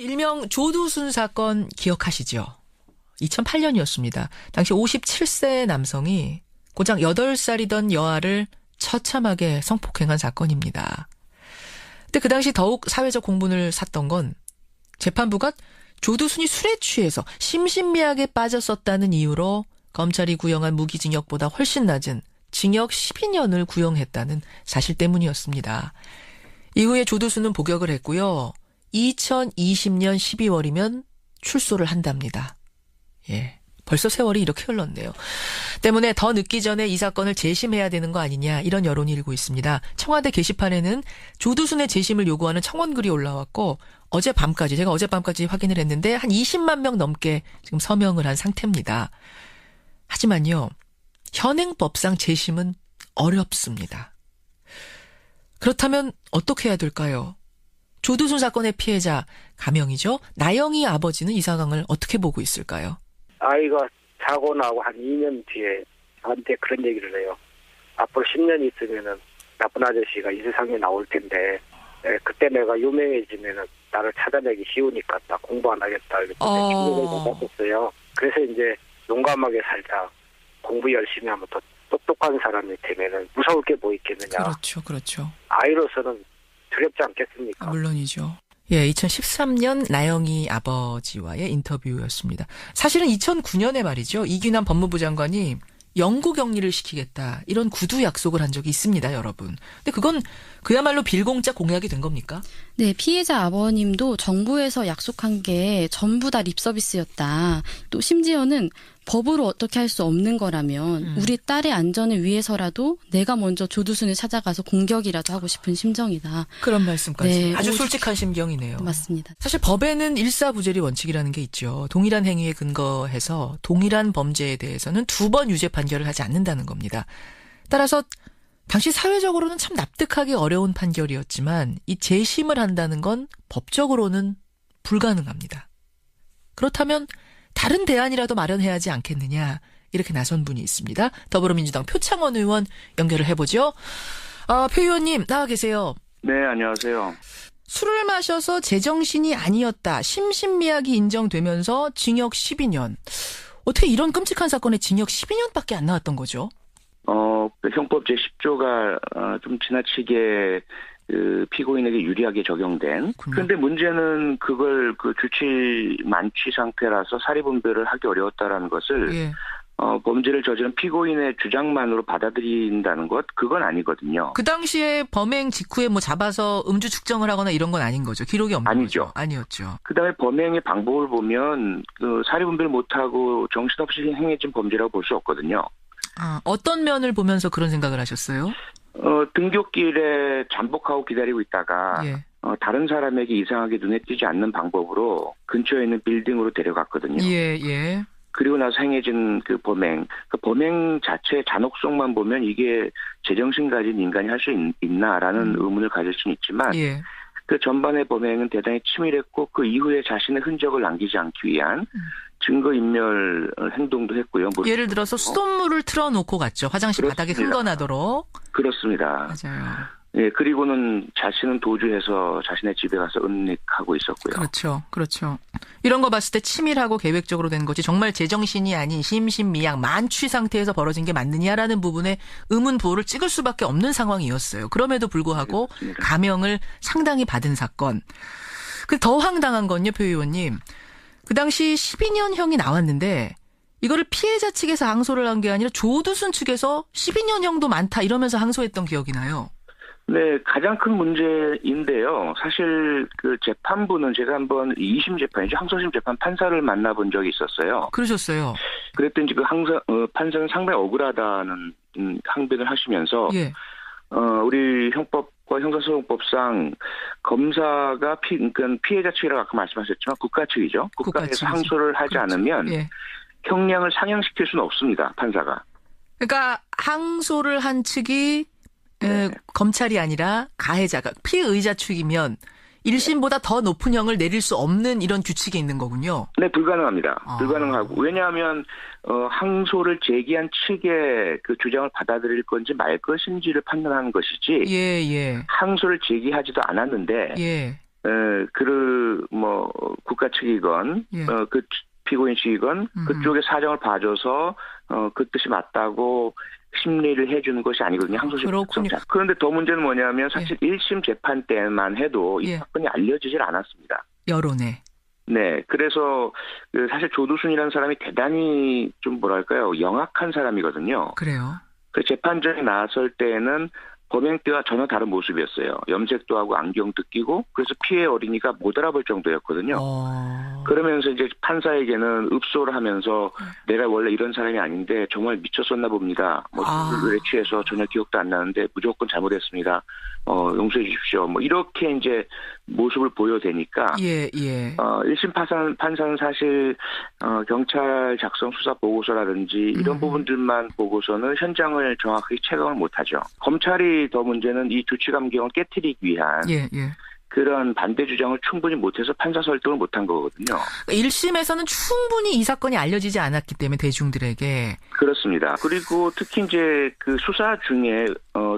일명 조두순 사건 기억하시죠? 2008년이었습니다. 당시 57세 남성이 고작 8살이던 여아를 처참하게 성폭행한 사건입니다. 근데 그 당시 더욱 사회적 공분을 샀던 건 재판부가 조두순이 술에 취해서 심신미약에 빠졌었다는 이유로 검찰이 구형한 무기징역보다 훨씬 낮은 징역 12년을 구형했다는 사실 때문이었습니다. 이후에 조두순은 복역을 했고요. 2020년 12월이면 출소를 한답니다. 예, 벌써 세월이 이렇게 흘렀네요. 때문에 더 늦기 전에 이 사건을 재심해야 되는 거 아니냐 이런 여론이 일고 있습니다. 청와대 게시판에는 조두순의 재심을 요구하는 청원글이 올라왔고 제가 어젯밤까지 확인을 했는데 한 20만 명 넘게 지금 서명을 한 상태입니다. 하지만요. 현행법상 재심은 어렵습니다. 그렇다면 어떻게 해야 될까요? 조두순 사건의 피해자 가명이죠. 나영이 아버지는 이 상황을 어떻게 보고 있을까요? 아이가 사고 나고 한 2년 뒤에 저한테 그런 얘기를 해요. 앞으로 10년 있으면은 나쁜 아저씨가 이 세상에 나올 텐데 그때 내가 유명해지면은 나를 찾아내기 쉬우니까 나 공부 안 하겠다. 이렇게 충격을 받았었어요. 그래서 이제 용감하게 살자. 공부 열심히 하면 더 똑똑한 사람이 되면은 무서울 게 뭐 있겠느냐. 그렇죠. 아이로서는 두렵지 않겠습니까? 물론이죠. 예, 2013년 나영이 아버지와의 인터뷰였습니다. 사실은 2009년에 말이죠. 이규남 법무부 장관이 영구 격리를 시키겠다. 이런 구두 약속을 한 적이 있습니다, 여러분. 근데 그건 그야말로 빌공짜 공약이 된 겁니까? 네, 피해자 아버님도 정부에서 약속한 게 전부 다 립서비스였다. 또 심지어는 법으로 어떻게 할 수 없는 거라면 우리 딸의 안전을 위해서라도 내가 먼저 조두순을 찾아가서 공격이라도 하고 싶은 심정이다. 그런 말씀까지. 네, 아주 솔직한 심경이네요. 맞습니다. 사실 법에는 일사부재리 원칙이라는 게 있죠. 동일한 행위에 근거해서 동일한 범죄에 대해서는 2번 유죄 판결을 하지 않는다는 겁니다. 따라서 당시 사회적으로는 참 납득하기 어려운 판결이었지만 이 재심을 한다는 건 법적으로는 불가능합니다. 그렇다면 다른 대안이라도 마련해야 하지 않겠느냐 이렇게 나선 분이 있습니다. 더불어민주당 표창원 의원 연결을 해보죠. 표 의원님 나와 계세요. 네, 안녕하세요. 술을 마셔서 제정신이 아니었다. 심신미약이 인정되면서 징역 12년. 어떻게 이런 끔찍한 사건에 징역 12년밖에 안 나왔던 거죠? 형법 제10조가 좀 지나치게 피고인에게 유리하게 적용된. 그런데 문제는 그걸 주치 만취 상태라서 사리분별을 하기 어려웠다라는 것을 예. 범죄를 저지른 피고인의 주장만으로 받아들인다는 것, 그건 아니거든요. 그 당시에 범행 직후에 잡아서 음주 측정을 하거나 이런 건 아닌 거죠. 기록이 없는 아니죠. 거죠. 아니었죠. 그다음에 범행의 방법을 보면 사리분별 못하고 정신없이 행해진 범죄라고 볼 수 없거든요. 어떤 면을 보면서 그런 생각을 하셨어요? 등굣길에 잠복하고 기다리고 있다가 예. 다른 사람에게 이상하게 눈에 띄지 않는 방법으로 근처에 있는 빌딩으로 데려갔거든요. 예. 그리고 나서 행해진 그 범행. 그 범행 자체의 잔혹성만 보면 이게 제정신 가진 인간이 할 수 있나라는 의문을 가질 수는 있지만 예. 그 전반의 범행은 대단히 치밀했고 그 이후에 자신의 흔적을 남기지 않기 위한 증거인멸 행동도 했고요. 예를 들어서 수돗물을 틀어놓고 갔죠. 화장실 그렇습니다. 바닥에 흥건하도록. 그렇습니다. 맞아요. 예, 그리고는 자신은 도주해서 자신의 집에 가서 은닉하고 있었고요. 그렇죠. 이런 거 봤을 때 치밀하고 계획적으로 된 거지 정말 제정신이 아닌 심신미약 만취 상태에서 벌어진 게 맞느냐라는 부분에 의문부호를 찍을 수밖에 없는 상황이었어요. 그럼에도 불구하고 그렇습니다. 감형을 상당히 받은 사건. 더 황당한 건요, 표 의원님. 그 당시 12년형이 나왔는데 이거를 피해자 측에서 항소를 한 게 아니라 조두순 측에서 12년형도 많다 이러면서 항소했던 기억이 나요. 네, 가장 큰 문제인데요. 사실 그 재판부는 제가 한번 2심 재판이죠. 항소심 재판 판사를 만나본 적이 있었어요. 그러셨어요. 그랬더니 그 판사는 상당히 억울하다는 항변을 하시면서 예. 우리 형법과 형사소송법상 검사가 그러니까 피해자 측이라고 아까 말씀하셨지만 국가 측이죠. 국가에서 항소를 하지 그렇죠. 않으면 예. 형량을 상향시킬 수는 없습니다. 판사가. 그러니까 항소를 한 측이 네. 검찰이 아니라 가해자가 피의자 측이면 1심보다 더 높은 형을 내릴 수 없는 이런 규칙이 있는 거군요. 네, 불가능합니다. 불가능하고. 왜냐하면 항소를 제기한 측의 그 주장을 받아들일 건지 말 것인지를 판단하는 것이지. 예. 항소를 제기하지도 않았는데 예. 국가 측이건, 예. 그 피고인 측이건, 그쪽의 사정을 봐줘서, 그 뜻이 맞다고 심리를 해주는 것이 아니거든요. 항소심 그렇군요. 특성상. 그런데 더 문제는 뭐냐면 사실 1심 재판 때만 해도 이 예. 사건이 알려지질 않았습니다. 여론에. 네. 그래서 사실 조두순이라는 사람이 대단히 좀 뭐랄까요. 영악한 사람이거든요. 그래요. 그 재판정에 나왔을 때는 범행 때와 전혀 다른 모습이었어요. 염색도 하고 안경도 끼고 그래서 피해 어린이가 못 알아볼 정도였거든요. 그러면서 이제 판사에게는 읍소를 하면서 내가 원래 이런 사람이 아닌데 정말 미쳤었나 봅니다. 술에 취해서 전혀 기억도 안 나는데 무조건 잘못했습니다. 용서해 주십시오. 이렇게 이제 모습을 보여대니까. 예. 1심 판사는 사실, 경찰 작성 수사 보고서라든지 이런 부분들만 보고서는 현장을 정확하게 체감을 못하죠. 검찰이 더 문제는 이 주치감경을 깨트리기 위한. 예. 그런 반대 주장을 충분히 못해서 판사 설득을 못한 거거든요. 1심에서는 충분히 이 사건이 알려지지 않았기 때문에 대중들에게. 그렇습니다. 그리고 특히 이제 그 수사 중에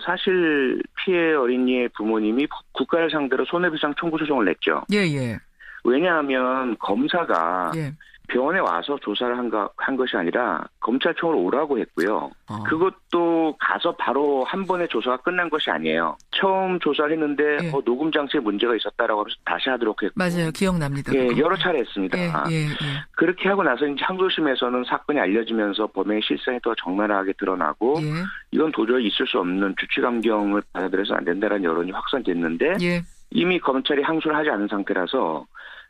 사실 피해 어린이의 부모님이 국가를 상대로 손해배상 청구 소송을 냈죠. 예. 왜냐하면 검사가 예. 병원에 와서 조사를 한 것이 아니라 검찰청으로 오라고 했고요. 그것도 가서 바로 한 번에 조사가 끝난 것이 아니에요. 처음 조사를 했는데 예. 녹음 장치에 문제가 있었다라고 하면서 다시 하도록 했고. 맞아요. 기억납니다. 예, 여러 차례 했습니다. 예. 그렇게 하고 나서 이제 항소심에서는 사건이 알려지면서 범행의 실상이 더 적나라하게 드러나고 예. 이건 도저히 있을 수 없는 주치감경을 받아들여서 안 된다는 여론이 확산됐는데 예. 이미 검찰이 항소를 하지 않은 상태라서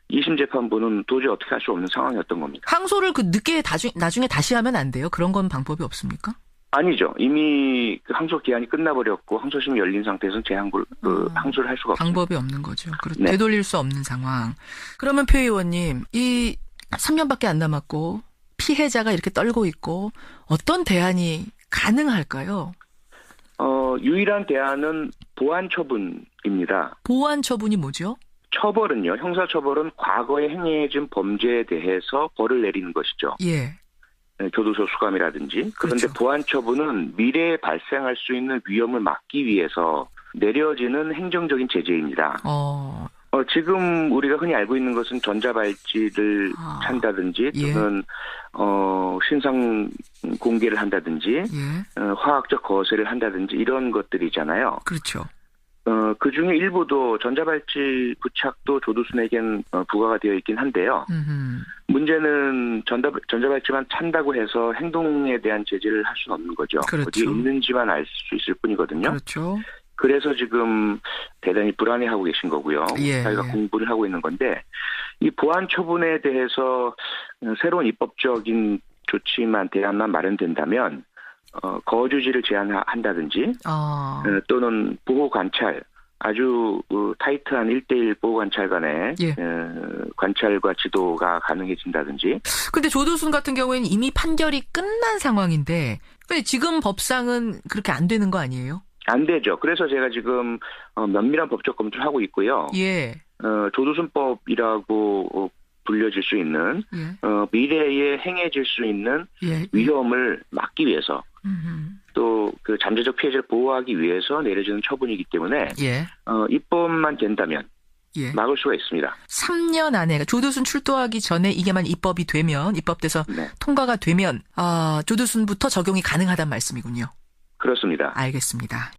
2심 재판부는 도저히 어떻게 할 수 없는 상황이었던 겁니다. 항소를 늦게 나중에 다시 하면 안 돼요? 그런 건 방법이 없습니까? 아니죠. 이미 그 항소 기한이 끝나버렸고 항소심이 열린 상태에서는 항소를 할 수가 없습니다. 방법이 없는 거죠. 네. 되돌릴 수 없는 상황. 그러면 표 의원님, 이 3년밖에 안 남았고 피해자가 이렇게 떨고 있고 어떤 대안이 가능할까요? 유일한 대안은 보안 처분입니다. 보안 처분이 뭐죠? 처벌은요. 형사처벌은 과거에 행해진 범죄에 대해서 벌을 내리는 것이죠. 예. 교도소 수감이라든지. 그런데 그렇죠. 보안 처분은 미래에 발생할 수 있는 위험을 막기 위해서 내려지는 행정적인 제재입니다. 지금 우리가 흔히 알고 있는 것은 전자발찌를 찬다든지 또는 신상 공개를 한다든지 화학적 거세를 한다든지 이런 것들이잖아요. 그렇죠. 그 중에 일부도 전자발찌 부착도 조두순에겐 부과가 되어 있긴 한데요. 문제는 전자발찌만 찬다고 해서 행동에 대한 제재를 할 수는 없는 거죠. 그렇죠. 어디에 있는지만 알 수 있을 뿐이거든요. 그렇죠. 그래서 지금 대단히 불안해하고 계신 거고요. 저희가 공부를 하고 있는 건데 이 보안 처분에 대해서 새로운 입법적인 조치만 대안만 마련된다면 거주지를 제한한다든지 또는 보호 관찰 아주 타이트한 1:1 보호 관찰관의 관찰과 지도가 가능해진다든지. 근데 조두순 같은 경우에는 이미 판결이 끝난 상황인데 근데 지금 법상은 그렇게 안 되는 거 아니에요? 안 되죠. 그래서 제가 지금 면밀한 법적 검토를 하고 있고요. 예. 조두순법이라고 불려질 수 있는 미래에 행해질 수 있는 위험을 막기 위해서 또 그 잠재적 피해자를 보호하기 위해서 내려지는 처분이기 때문에 입법만 된다면 막을 수가 있습니다. 3년 안에 조두순 출두하기 전에 이게만 입법돼서 통과가 되면 조두순부터 적용이 가능하단 말씀이군요. 그렇습니다. 알겠습니다.